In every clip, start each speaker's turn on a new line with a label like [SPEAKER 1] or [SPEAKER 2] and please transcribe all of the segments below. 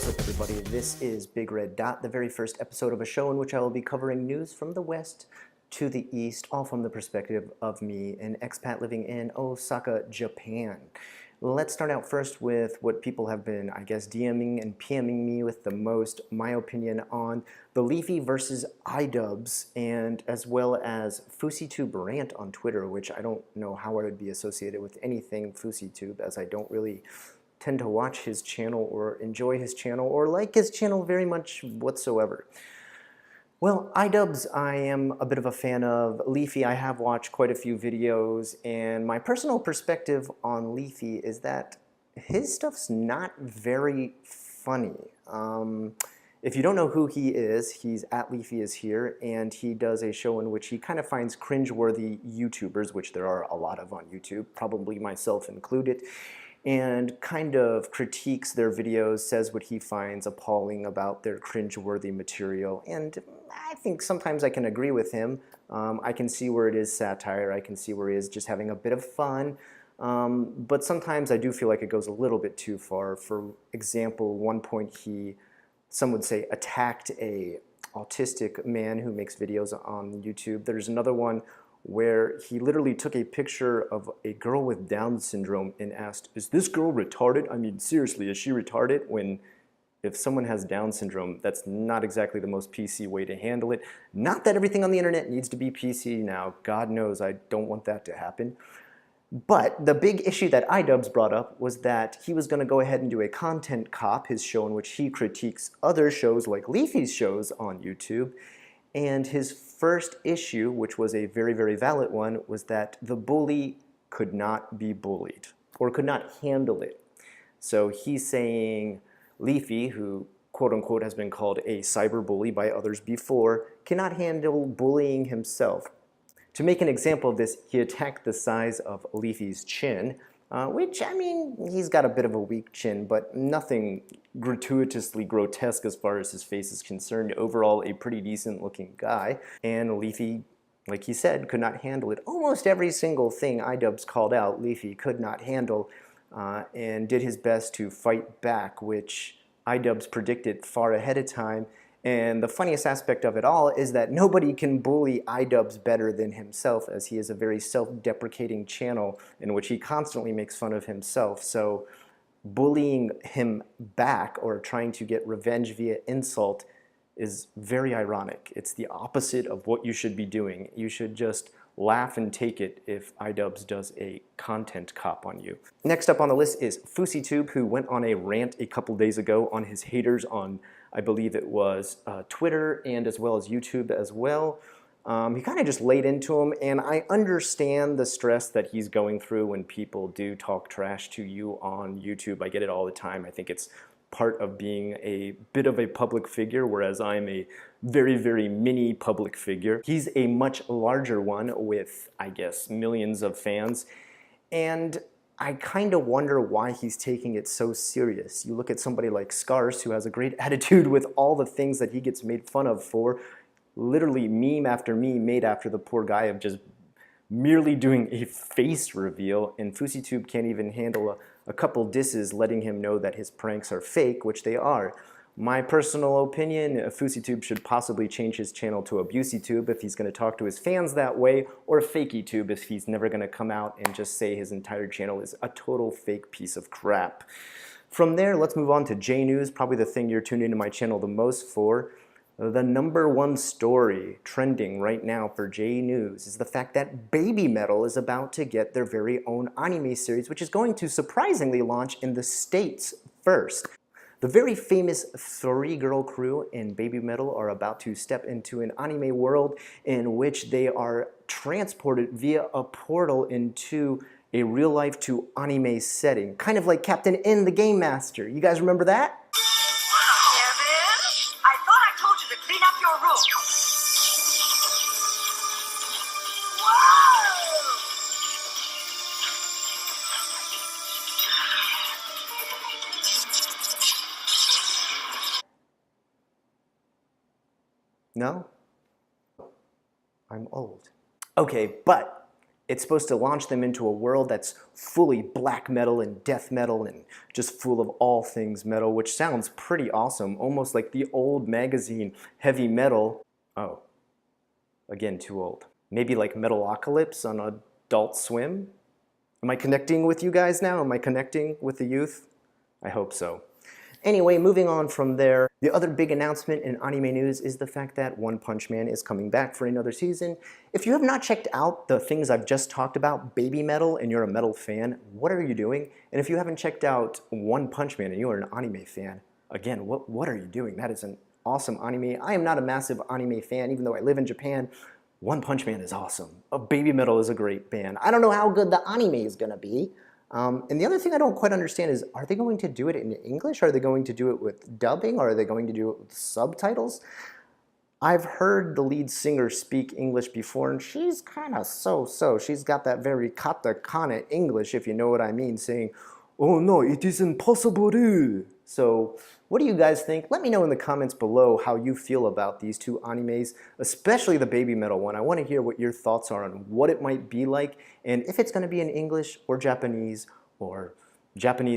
[SPEAKER 1] What's up, everybody? This is Big Red Dot, the very first episode of a show in which I will be covering news from the West to the East, all from the perspective of me, an expat living in Osaka, Japan. Let's start out first with what people have been, I guess, DMing and PMing me with the most, my opinion on the Leafy versus iDubbbz, and as well as FouseyTube rant on Twitter, which I don't know how I would be associated with anything FouseyTube, as I don't really tend to watch his channel or enjoy his channel or like his channel very much whatsoever. Well, iDubbbz I am a bit of a fan of. Leafy I have watched quite a few videos, and my personal perspective on Leafy is that his stuff's not very funny. If you don't know who he is, he's at Leafy is Here, and he does a show in which he kind of finds cringeworthy YouTubers, which there are a lot of on YouTube, probably myself included, and kind of critiques their videos, says what he finds appalling about their cringeworthy material, and I think sometimes I can agree with him. I can see where it is satire, I can see where he is just having a bit of fun, but sometimes I do feel like it goes a little bit too far. For example, one point some would say, attacked a autistic man who makes videos on YouTube. There's another one where he literally took a picture of a girl with Down syndrome and asked, "Is this girl retarded? I mean, seriously, is she retarded?" When if someone has Down syndrome, that's not exactly the most PC way to handle it. Not that everything on the internet needs to be PC now. God knows I don't want that to happen. But the big issue that iDubbbz brought up was that he was going to go ahead and do a Content Cop, his show in which he critiques other shows like Leafy's shows on YouTube. And his first issue, which was a very, very valid one, was that the bully could not be bullied or could not handle it. So he's saying Leafy, who quote unquote has been called a cyberbully by others before, cannot handle bullying himself. To make an example of this, he attacked the size of Leafy's chin, which, I mean, he's got a bit of a weak chin, but nothing gratuitously grotesque as far as his face is concerned. Overall, a pretty decent looking guy. And Leafy, like he said, could not handle it. Almost every single thing iDubbbz called out, Leafy could not handle, and did his best to fight back, which iDubbbz predicted far ahead of time. And the funniest aspect of it all is that nobody can bully iDubbbz better than himself, as he is a very self-deprecating channel in which he constantly makes fun of himself. So bullying him back or trying to get revenge via insult is very ironic. It's the opposite of what you should be doing. You should just laugh and take it if iDubbbz does a Content Cop on you. Next up on the list is FouseyTube, who went on a rant a couple days ago on his haters on, I believe it was Twitter and as well as YouTube as well. He kind of just laid into him, and I understand the stress that he's going through when people do talk trash to you on YouTube. I get it all the time. I think it's part of being a bit of a public figure, whereas I'm a very, very mini public figure. He's a much larger one with, I guess, millions of fans, and I kind of wonder why he's taking it so serious. You look at somebody like Scarce, who has a great attitude with all the things that he gets made fun of for, literally meme after meme made after the poor guy of just merely doing a face reveal, and FouseyTube can't even handle a couple disses letting him know that his pranks are fake, which they are. My personal opinion, FouseyTube should possibly change his channel to AbuseTube if he's going to talk to his fans that way, or FakeyTube if he's never going to come out and just say his entire channel is a total fake piece of crap. From there, let's move on to JNews, probably the thing you're tuned into my channel the most for. The #1 story trending right now for JNews is the fact that Babymetal is about to get their very own anime series, which is going to surprisingly launch in the States first. The very famous three-girl crew in Babymetal are about to step into an anime world in which they are transported via a portal into a real-life to anime setting, kind of like Captain N the Game Master. You guys remember that?
[SPEAKER 2] Kevin, I thought I told you to clean up your room. Whoa!
[SPEAKER 1] No? I'm old. Okay, but It's supposed to launch them into a world that's fully black metal and death metal and just full of all things metal, which sounds pretty awesome, almost like the old magazine Heavy Metal. Oh, again, too old. Maybe like Metalocalypse on Adult Swim? Am I connecting with you guys now? Am I connecting with the youth? I hope so. Anyway, moving on from there, the other big announcement in anime news is the fact that One Punch Man is coming back for another season. If you have not checked out the things I've just talked about, Baby Metal, and you're a metal fan, what are you doing? And if you haven't checked out One Punch Man and you are an anime fan, again, what are you doing? That is an awesome anime. I am not a massive anime fan, even though I live in Japan. One Punch Man is awesome. Baby Metal is a great band. I don't know how good the anime is gonna be. And the other thing I don't quite understand is, are they going to do it in English? Are they going to do it with dubbing? Or are they going to do it with subtitles? I've heard the lead singer speak English before, and she's kind of so-so. She's got that very katakana English, if you know what I mean, saying, "Oh no, it is impossible." So what do you guys think? Let me know in the comments below how you feel about these two animes, especially the Baby Metal one. I want to hear what your thoughts are on what it might be like, and if it's going to be in English or Japanese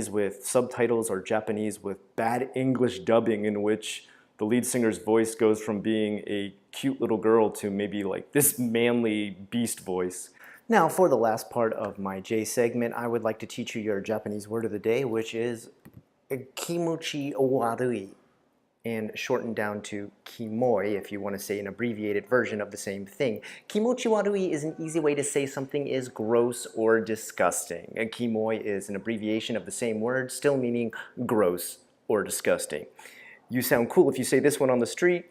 [SPEAKER 1] with subtitles, or Japanese with bad English dubbing in which the lead singer's voice goes from being a cute little girl to maybe like this manly beast voice. Now, for the last part of my J segment, I would like to teach you your Japanese word of the day, which is kimuchi warui, and shortened down to kimoi if you want to say an abbreviated version of the same thing. Kimuchi warui is an easy way to say something is gross or disgusting. And kimoi is an abbreviation of the same word, still meaning gross or disgusting. You sound cool if you say this one on the street,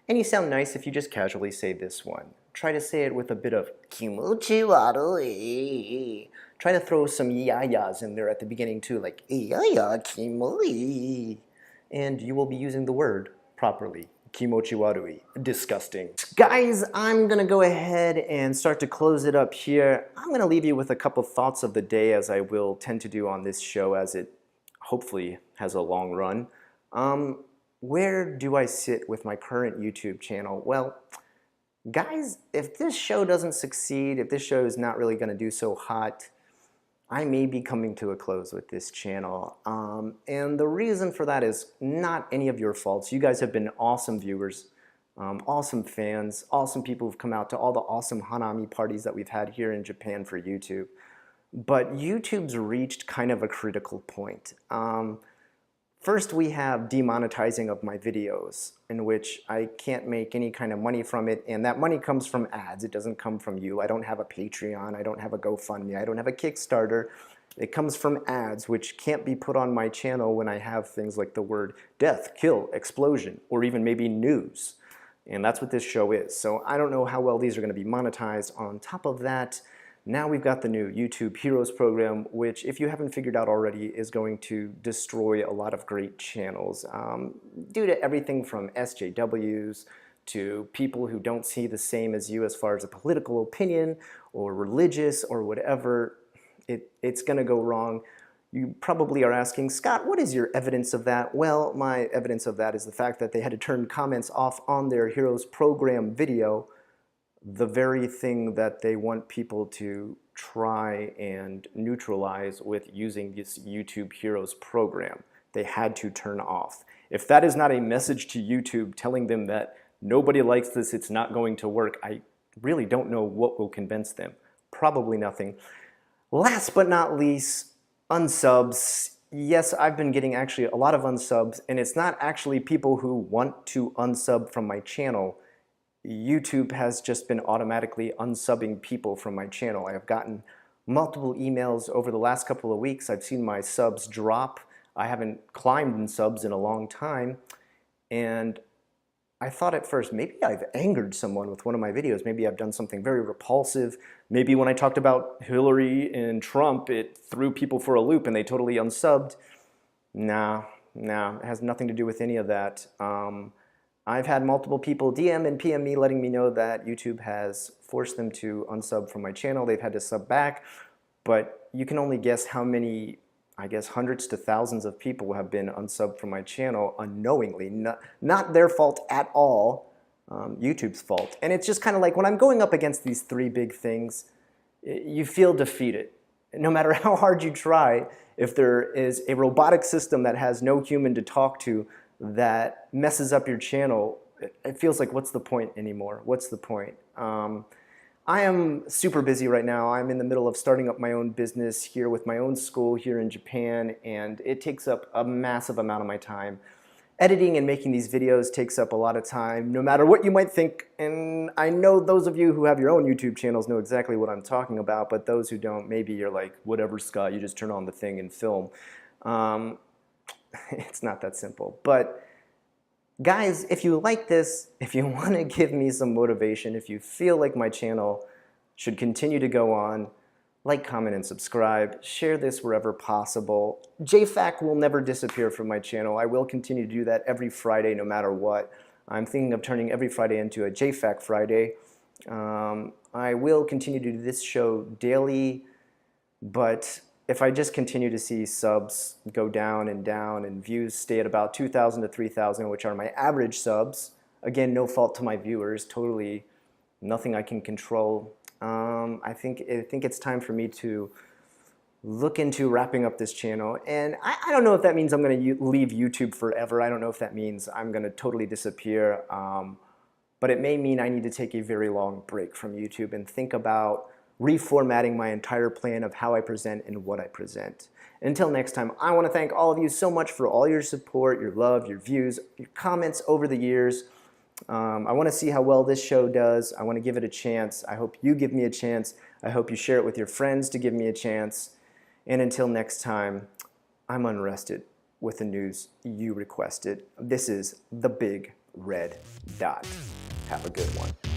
[SPEAKER 1] and you sound nice if you just casually say this one. Try to say it with a bit of kimuchi warui. Try to throw some yayas in there at the beginning too, like yaya kimoi. And you will be using the word properly. Kimochi warui. Disgusting. Guys, I'm gonna go ahead and start to close it up here. I'm gonna leave you with a couple thoughts of the day, as I will tend to do on this show, as it hopefully has a long run. Where do I sit with my current YouTube channel? Well, guys, if this show doesn't succeed, if this show is not really gonna do so hot, I may be coming to a close with this channel. And the reason for that is not any of your faults. You guys have been awesome viewers, awesome fans, awesome people who've come out to all the awesome Hanami parties that we've had here in Japan for YouTube. But YouTube's reached kind of a critical point. First, we have demonetizing of my videos, in which I can't make any kind of money from it, and that money comes from ads. It doesn't come from you. I don't have a Patreon, I don't have a GoFundMe, I don't have a Kickstarter. It comes from ads, which can't be put on my channel when I have things like the word death, kill, explosion, or even maybe news. And that's what this show is. So I don't know how well these are going to be monetized. On top of that, now we've got the new YouTube Heroes program, which, if you haven't figured out already, is going to destroy a lot of great channels due to everything from SJWs to people who don't see the same as you as far as a political opinion or religious or whatever. It's going to go wrong. You probably are asking, Scott, what is your evidence of that? Well, my evidence of that is the fact that they had to turn comments off on their Heroes program video, the very thing that they want people to try and neutralize with using this YouTube Heroes program. They had to turn off. If that is not a message to YouTube telling them that nobody likes this, it's not going to work, I really don't know what will convince them. Probably nothing. Last but not least, unsubs. Yes, I've been getting actually a lot of unsubs, and it's not actually people who want to unsub from my channel. YouTube has just been automatically unsubbing people from my channel. I have gotten multiple emails over the last couple of weeks. I've seen my subs drop. I haven't climbed in subs in a long time. And I thought at first, maybe I've angered someone with one of my videos. Maybe I've done something very repulsive. Maybe when I talked about Hillary and Trump, it threw people for a loop and they totally unsubbed. Nah, it has nothing to do with any of that. I've had multiple people DM and PM me letting me know that YouTube has forced them to unsub from my channel. They've had to sub back, but you can only guess how many, I guess hundreds to thousands of people have been unsubbed from my channel unknowingly. Not their fault at all, YouTube's fault. And it's just kind of like when I'm going up against these three big things, you feel defeated. No matter how hard you try, if there is a robotic system that has no human to talk to that messes up your channel, it feels like, what's the point anymore? What's the point? I am super busy right now. I'm in the middle of starting up my own business here with my own school here in Japan, and it takes up a massive amount of my time. Editing and making these videos takes up a lot of time, no matter what you might think. And I know those of you who have your own YouTube channels know exactly what I'm talking about, but those who don't, maybe you're like, whatever, Scott, you just turn on the thing and film. It's not that simple. But guys, if you like this, if you want to give me some motivation, if you feel like my channel should continue to go on, like, comment, and subscribe. Share this wherever possible. JFAQ will never disappear from my channel. I will continue to do that every Friday no matter what. I'm thinking of turning every Friday into a JFAQ Friday. I will continue to do this show daily, but if I just continue to see subs go down and views stay at about 2,000 to 3,000, which are my average subs, again, no fault to my viewers, totally nothing I can control. I think it's time for me to look into wrapping up this channel. And I don't know if that means I'm going to leave YouTube forever. I don't know if that means I'm going to totally disappear. But it may mean I need to take a very long break from YouTube and think about reformatting my entire plan of how I present and what I present. Until next time, I want to thank all of you so much for all your support, your love, your views, your comments over the years. I want to see how well this show does. I want to give it a chance. I hope you give me a chance. I hope you share it with your friends to give me a chance. And until next time, I'm unrested with the news you requested. This is the Big Red Dot. Have a good one.